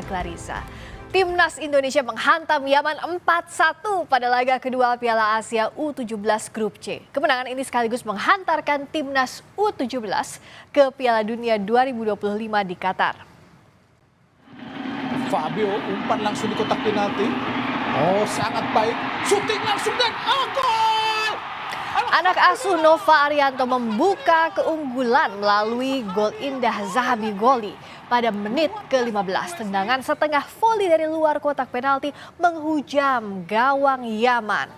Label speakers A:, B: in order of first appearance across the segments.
A: Clarissa. Timnas Indonesia menghantam Yaman 4-1 pada laga kedua Piala Asia U17 Grup C. Kemenangan ini sekaligus menghantarkan Timnas U17 ke Piala Dunia 2025 di Qatar.
B: Fabio umpan langsung di kotak penalti. Oh, sangat baik. Shooting langsung dan gol!
A: Anak asuh Nova Arianto membuka keunggulan melalui gol indah Zahabi Goli pada menit ke-15. Tendangan setengah voli dari luar kotak penalti menghujam gawang Yaman.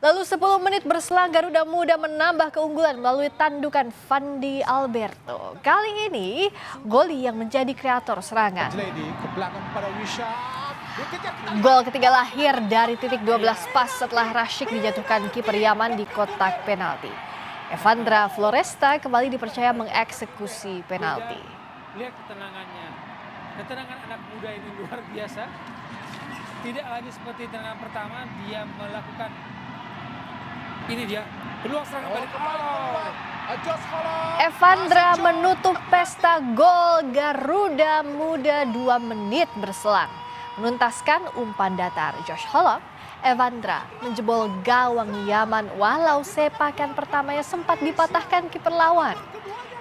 A: Lalu 10 menit berselang Garuda Muda menambah keunggulan melalui tandukan Fandi Alberto. Kali ini Goli yang menjadi kreator serangan. Gol ketiga lahir dari titik 12 pas setelah Rashik dijatuhkan kiper Yaman di kotak penalti. Evandra Floresta kembali dipercaya mengeksekusi penalti.
C: Lihat ketenangannya. Ketenangan anak muda ini luar biasa. Tidak lagi seperti tendangan pertama, dia melakukan ini dia peluang serangan balik.
A: Evandra menutup pesta gol Garuda Muda 2 menit berselang. Menuntaskan umpan datar Josh Holop, Evandra menjebol gawang Yaman walau sepakan pertamanya sempat dipatahkan kiper lawan.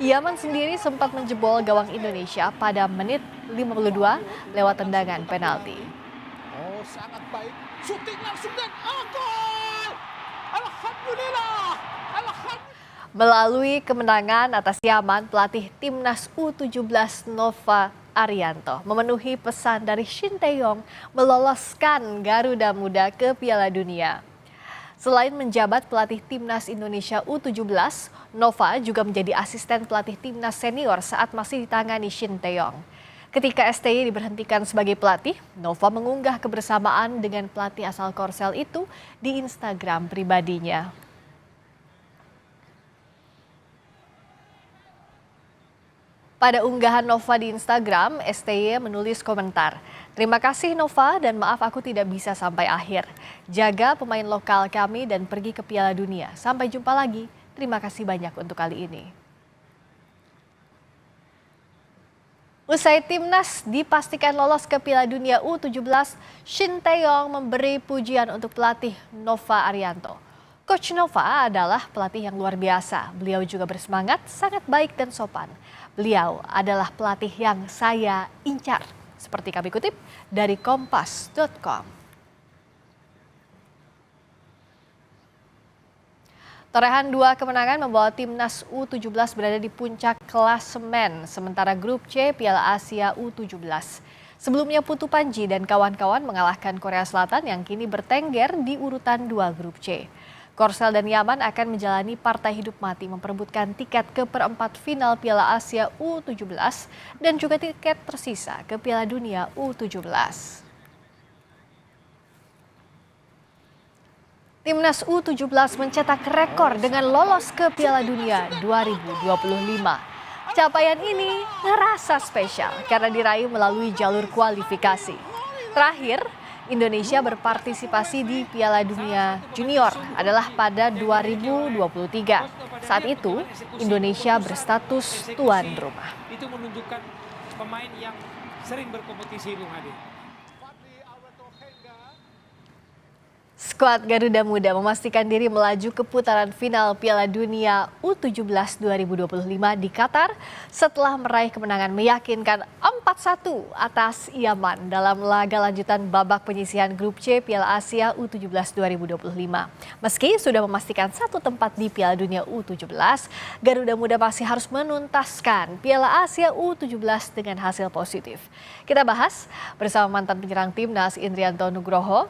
A: Yaman sendiri sempat menjebol gawang Indonesia pada menit 52 lewat tendangan penalti.
B: Oh, sangat baik. Shooting langsung dan gol! Alhamdulillah!
A: Melalui kemenangan atas Yaman, pelatih Timnas U17 Nova Arianto memenuhi pesan dari Shin Tae-yong meloloskan Garuda Muda ke Piala Dunia. Selain menjabat pelatih Timnas Indonesia U17, Nova juga menjadi asisten pelatih Timnas senior saat masih ditangani Shin Tae-yong. Ketika STY diberhentikan sebagai pelatih, Nova mengunggah kebersamaan dengan pelatih asal Korsel itu di Instagram pribadinya. Pada unggahan Nova di Instagram, STY menulis komentar, "Terima kasih Nova dan maaf aku tidak bisa sampai akhir. Jaga pemain lokal kami dan pergi ke Piala Dunia. Sampai jumpa lagi. Terima kasih banyak untuk kali ini." Usai Timnas dipastikan lolos ke Piala Dunia U17, Shin Tae-yong memberi pujian untuk pelatih Nova Arianto. Coach Nova adalah pelatih yang luar biasa. Beliau juga bersemangat, sangat baik dan sopan. Beliau adalah pelatih yang saya incar, seperti kami kutip dari kompas.com. Torehan 2 kemenangan membawa Timnas U17 berada di puncak klasemen sementara grup C Piala Asia U17. Sebelumnya Putu Panji dan kawan-kawan mengalahkan Korea Selatan yang kini bertengger di urutan 2 grup C. Korsel dan Yaman akan menjalani partai hidup mati memperebutkan tiket ke perempat final Piala Asia U17 dan juga tiket tersisa ke Piala Dunia U17. Timnas U17 mencetak rekor dengan lolos ke Piala Dunia 2025. Capaian ini ngerasa spesial karena diraih melalui jalur kualifikasi. Terakhir, Indonesia berpartisipasi di Piala Dunia Junior adalah pada 2023. Saat itu, Indonesia berstatus tuan rumah.
C: Itu menunjukkan pemain yang sering berkompetisi, Bung Adi.
A: Skuad Garuda Muda memastikan diri melaju ke putaran final Piala Dunia U17 2025 di Qatar setelah meraih kemenangan meyakinkan 4-1 atas Yaman dalam laga lanjutan babak penyisihan grup C Piala Asia U17 2025. Meski sudah memastikan satu tempat di Piala Dunia U17, Garuda Muda masih harus menuntaskan Piala Asia U17 dengan hasil positif. Kita bahas bersama mantan penyerang Timnas Indrianto Nugroho